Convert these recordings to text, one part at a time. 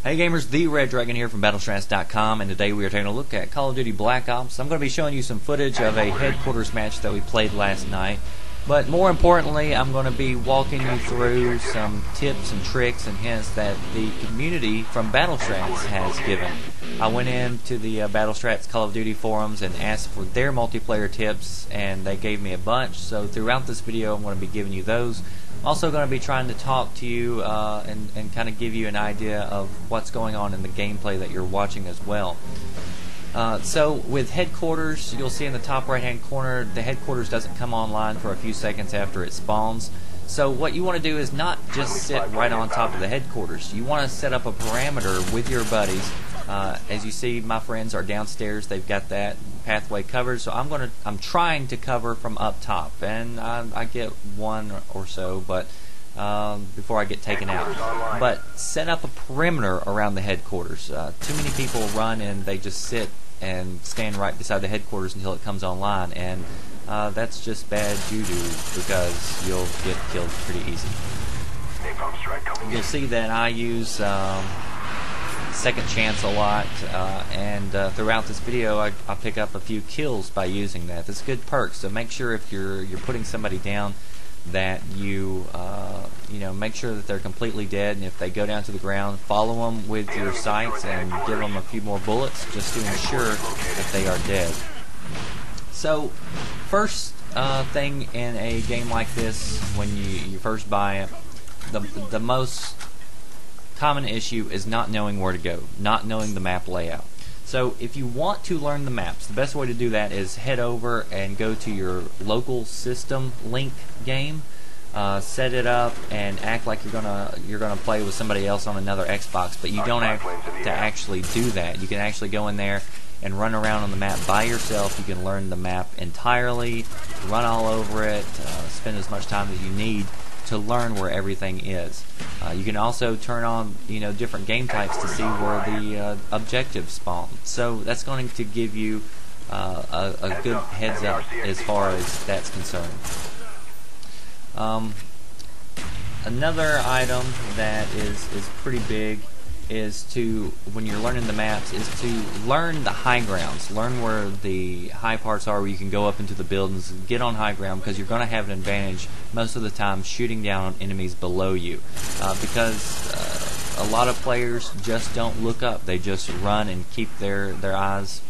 Hey gamers, the Red Dragon here from battlestrats.com, and today we are taking a look at Call of Duty Black Ops. I'm going to be showing you some footage of a headquarters match that we played last night, but more importantly I'm going to be walking you through some tips and tricks and hints that the community from Battlestrats has given. I went into the Battlestrats Call of Duty forums and asked for their multiplayer tips, and they gave me a bunch, so throughout this video I'm going to be giving you those. I'm also going to be trying to talk to you and kind of give you an idea of what's going on in the gameplay that you're watching as well. So with headquarters, you'll see in the top right hand corner the headquarters doesn't come online for a few seconds after it spawns. So what you want to do is not just sit right on top of the headquarters. You want to set up a parameter with your buddies. As you see, my friends are downstairs. They've got that pathway covered, so I'm trying to cover from up top, and I get one or so, but before I get taken out. But set up a perimeter around the headquarters. Too many people run and they just sit and stand right beside the headquarters until it comes online, and that's just bad juju because you'll get killed pretty easy. You'll see that I use second chance a lot, and throughout this video I pick up a few kills by using that. That's a good perk, so make sure if you're putting somebody down that you make sure that they're completely dead, and if they go down to the ground, follow them with your sights and give them a few more bullets just to ensure that they are dead. So first thing in a game like this, when you first buy it, the most common issue is not knowing where to go, not knowing the map layout. So if you want to learn the maps, the best way to do that is head over and go to your local system link game, set it up and act like you're gonna play with somebody else on another Xbox, but you don't have to actually do that. You can actually go in there and run around on the map by yourself. You can learn the map entirely, run all over it, spend as much time as you need to learn where everything is. You can also turn on different game types to see where the objectives spawn. So that's going to give you a good heads up as far as that's concerned. Another item that is pretty big is to, when you're learning the maps, is to learn the high grounds. Learn where the high parts are, where you can go up into the buildings and get on high ground, because you're going to have an advantage most of the time shooting down on enemies below you, because a lot of players just don't look up. They just run and keep their eyes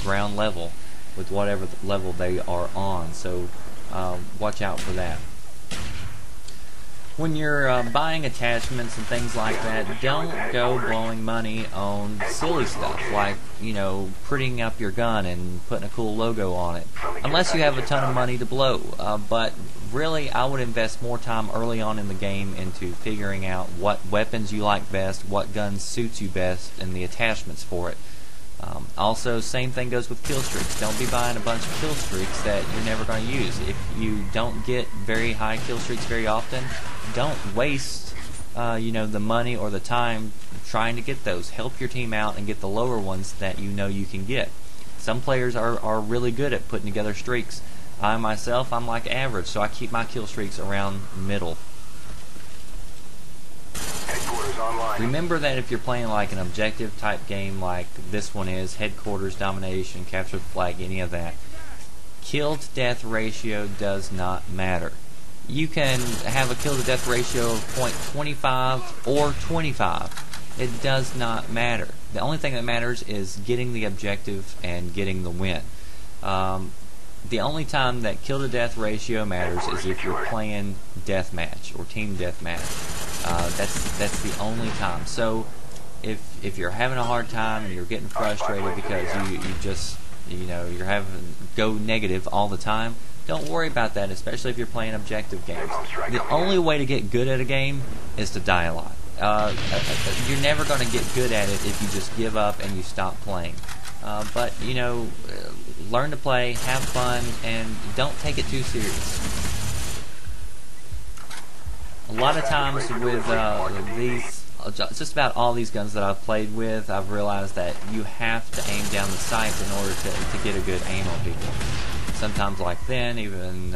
ground level with whatever level they are on. So watch out for that. When you're buying attachments and things like that, don't go blowing money on silly stuff like prettying up your gun and putting a cool logo on it, unless you have a ton of money to blow. But really, I would invest more time early on in the game into figuring out what weapons you like best, what gun suits you best, and the attachments for it. Also, same thing goes with kill streaks. Don't be buying a bunch of kill streaks that you're never going to use. If you don't get very high kill streaks very often, don't waste the money or the time trying to get those. Help your team out and get the lower ones that you can get. Some players are really good at putting together streaks. I myself, I'm like average, so I keep my kill streaks around middle. Remember that if you're playing like an objective type game like this one is, headquarters, domination, capture the flag, any of that, kill to death ratio does not matter. You can have a kill to death ratio of 0.25 or 25. It does not matter. The only thing that matters is getting the objective and getting the win. The only time that kill to death ratio matters is if you're playing deathmatch or team deathmatch. That's the only time. So if you're having a hard time and you're getting frustrated because you just you're having go negative all the time, don't worry about that, especially if you're playing objective games. The only way to get good at a game is to die a lot. You're never going to get good at it if you just give up and you stop playing. But learn to play, have fun, and don't take it too serious. A lot of times with just about all these guns that I've played with, I've realized that you have to aim down the sights in order to get a good aim on people. Sometimes like then, even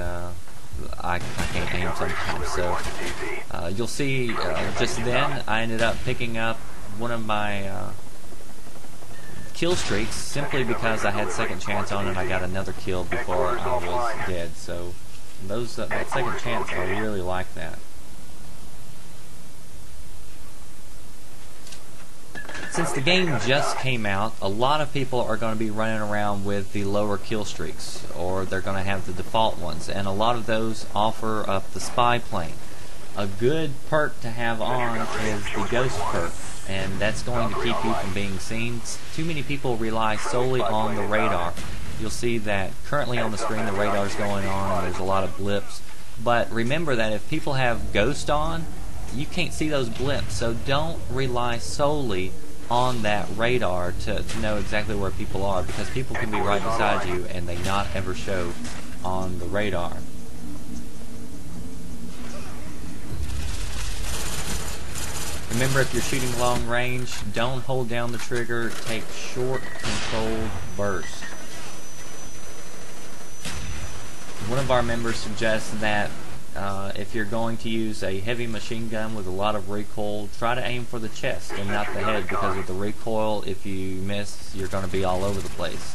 I can't aim sometimes. So you'll see just then I ended up picking up one of my kill streaks simply because I had second chance on it. I got another kill before I was dead. So that second chance, I really like that. Since the game just came out, a lot of people are going to be running around with the lower kill streaks, or they're going to have the default ones, and a lot of those offer up the spy plane. A good perk to have on is the ghost perk, and that's going to keep you from being seen. Too many people rely solely on the radar. You'll see that currently on the screen the radar's going on and there's a lot of blips, but remember that if people have ghost on, you can't see those blips, so don't rely solely on that radar to know exactly where people are, because people can be right beside you and they not ever show on the radar. Remember, if you're shooting long range, don't hold down the trigger, take short controlled bursts. One of our members suggests that if you're going to use a heavy machine gun with a lot of recoil, try to aim for the chest and not the head, because with the recoil, if you miss, you're going to be all over the place.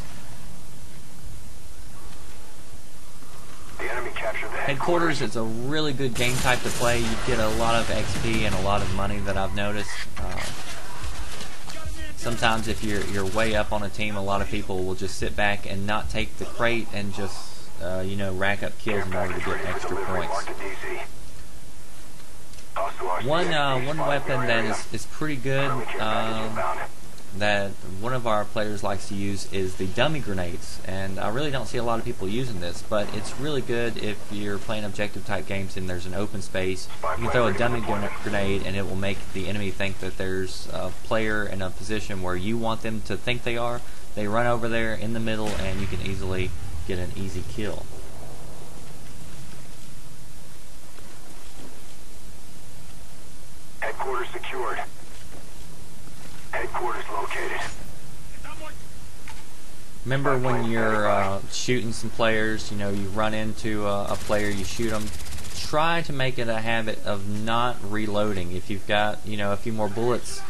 Headquarters is a really good game type to play. You get a lot of XP and a lot of money that I've noticed. Sometimes if you're way up on a team, a lot of people will just sit back and not take the crate and just you know, rack up kills in order to get extra points. One weapon that is pretty good that one of our players likes to use is the dummy grenades, and I really don't see a lot of people using this, but it's really good if you're playing objective type games and there's an open space. You can throw a dummy grenade and it will make the enemy think that there's a player in a position where you want them to think they are. They run over there in the middle and you can easily get an easy kill. Headquarters secured. Headquarters located. Remember, when you're shooting some players, you know, you run into a player, you shoot them, try to make it a habit of not reloading if you've got, you know, a few more bullets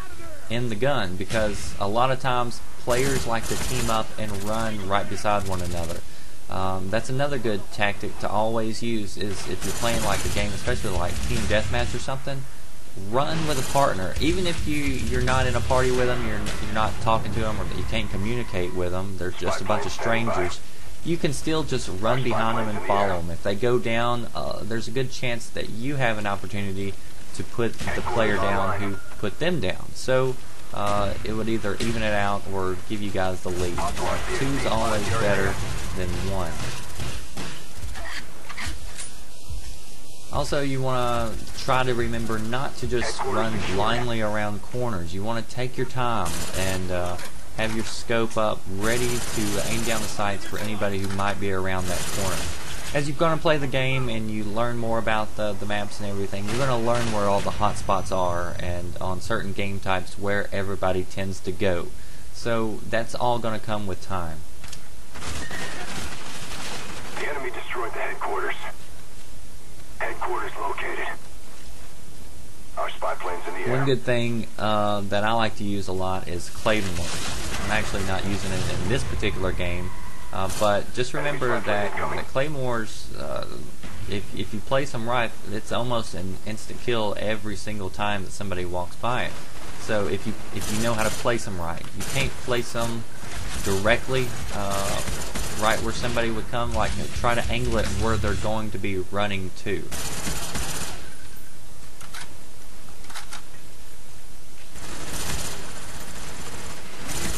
in the gun, because a lot of times players like to team up and run right beside one another. That's another good tactic to always use, is if you're playing like a game, especially like team deathmatch or something, run with a partner. Even if you're not in a party with them, you're not talking to them, or you can't communicate with them, they're just a bunch of strangers, you can still just run behind them and follow them. If they go down, there's a good chance that you have an opportunity to put the player down who put them down. So it would either even it out or give you guys the lead. Two's always better than one. Also, you want to try to remember not to just run blindly around corners. You want to take your time and have your scope up, ready to aim down the sights for anybody who might be around that corner. As you're going to play the game and you learn more about the maps and everything, you're going to learn where all the hot spots are, and on certain game types where everybody tends to go. So that's all going to come with time. The enemy destroyed the headquarters. Headquarters located. Our spy plane's in the air. One good thing that I like to use a lot is Claymore. I'm actually not using it in this particular game, but just remember that the Claymores, if you place them right, it's almost an instant kill every single time that somebody walks by it. So if you know how to place them right, you can't place them directly right where somebody would come. Like, try to angle it where they're going to be running to.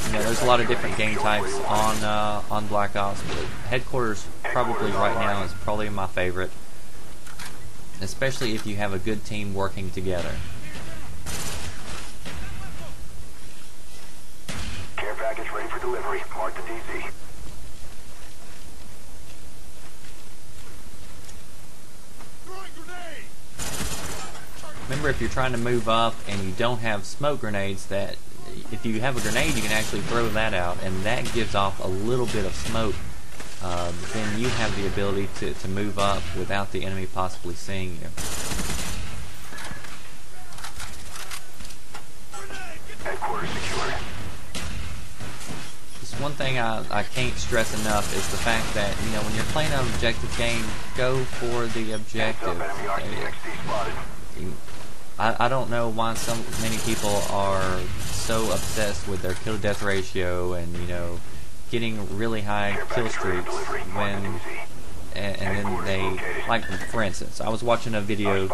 You know, there's a lot of different game types on Black Ops, but Headquarters probably right now is probably my favorite, especially if you have a good team working together. Care package ready for delivery. Mark the DZ. Remember, if you're trying to move up and you don't have smoke grenades, that if you have a grenade, you can actually throw that out, and that gives off a little bit of smoke. Then you have the ability to move up without the enemy possibly seeing you. Headquarters secured. Just one thing I can't stress enough is the fact that, you know, when you're playing an objective game, go for the objective. Enemy RCXD spotted. I don't know why so many people are so obsessed with their kill-to-death ratio and, you know, getting really high kill streaks when, and then they, like, for instance, I was watching a video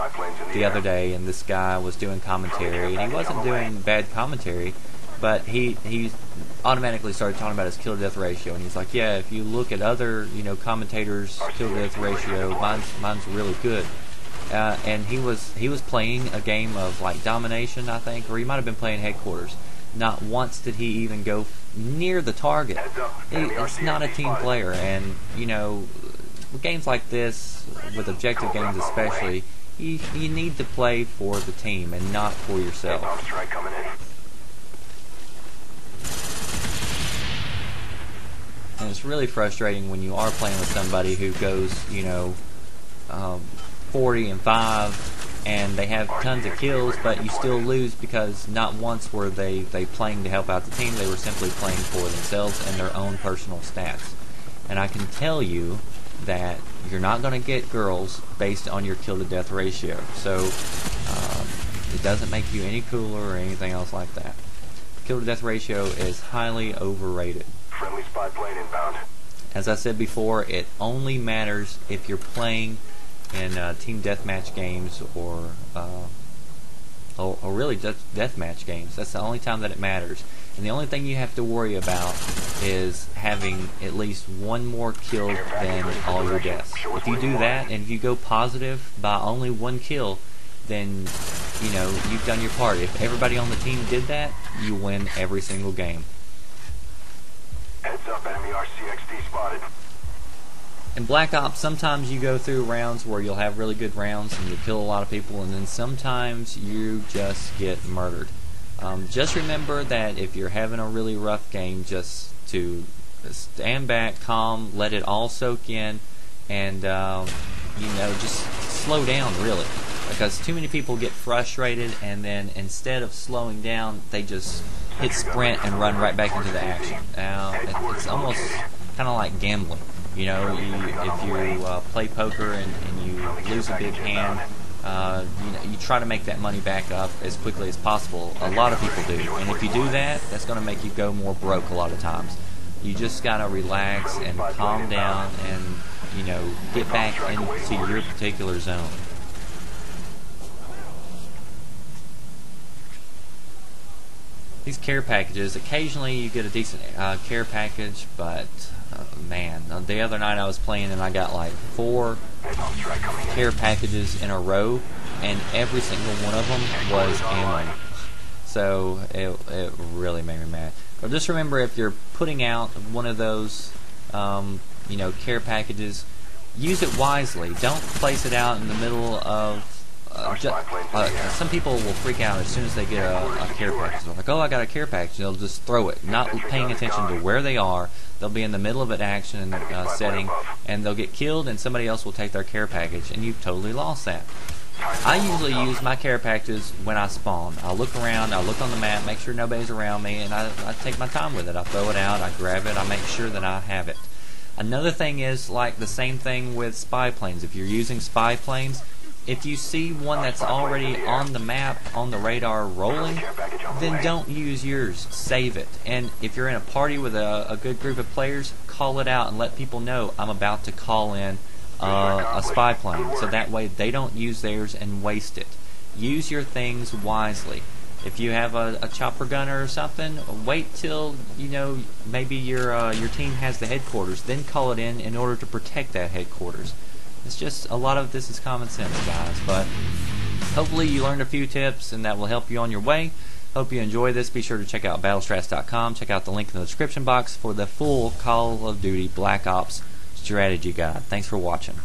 the other day and this guy was doing commentary, and he wasn't doing bad commentary, but he automatically started talking about his kill-to-death ratio, and he's like, yeah, if you look at other, you know, commentators' kill-to-death ratio, mine's really good. And he was playing a game of like domination, I think, or he might have been playing headquarters. Not once did he even go near the target. It's not a team player, and you know, with games like this, with objective games especially, you need to play for the team and not for yourself. And it's really frustrating when you are playing with somebody who goes, you know, 40-5, and they have tons of kills, but you still lose because not once were they playing to help out the team. They were simply playing for themselves and their own personal stats. And I can tell you that you're not going to get girls based on your kill-to-death ratio. So it doesn't make you any cooler or anything else like that. Kill-to-death ratio is highly overrated. Friendly spy plane inbound. As I said before, it only matters if you're playing in team deathmatch games or really just deathmatch games. That's the only time that it matters. And the only thing you have to worry about is having at least one more kill than all your deaths. If you do that, and if you go positive by only one kill, then you know you've done your part. If everybody on the team did that, you win every single game. Heads up, enemy RCXD spotted. In Black Ops, sometimes you go through rounds where you'll have really good rounds and you kill a lot of people, and then sometimes you just get murdered. Just remember that if you're having a really rough game, just to stand back, calm, let it all soak in, and you know, just slow down really, because too many people get frustrated, and then instead of slowing down, they just hit sprint and run right back into the action. Now it's almost kind of like gambling. You know, if you play poker and you lose a big hand, you know, you try to make that money back up as quickly as possible. A lot of people do, and if you do that, that's going to make you go more broke a lot of times. You just got to relax and calm down, and you know, get back into your particular zone. These care packages, occasionally you get a decent care package, but man, the other night I was playing and I got like 4 care packages in a row, and every single one of them was ammo. So it really made me mad. But just remember, if you're putting out one of those you know, care packages, use it wisely. Don't place it out in the middle of some people will freak out as soon as they get a care package. They're like, oh, I got a care package. They'll just throw it, not paying attention to where they are. They'll be in the middle of an action setting, and they'll get killed, and somebody else will take their care package, and you've totally lost that. I usually use my care packages when I spawn. I look around, I look on the map, make sure nobody's around me, and I take my time with it. I throw it out, I grab it, I make sure that I have it. Another thing is, like the same thing with spy planes. If you're using spy planes, if you see one that's already on the map, on the radar rolling, then don't use yours. Save it. And if you're in a party with a good group of players, call it out and let people know I'm about to call in a spy plane, so that way they don't use theirs and waste it. Use your things wisely. If you have a chopper gunner or something, wait till, you know, maybe your team has the headquarters, then call it in order to protect that headquarters. It's just, a lot of this is common sense, guys, but hopefully you learned a few tips and that will help you on your way. Hope you enjoy this. Be sure to check out battlestrats.com. Check out the link in the description box for the full Call of Duty Black Ops strategy guide. Thanks for watching.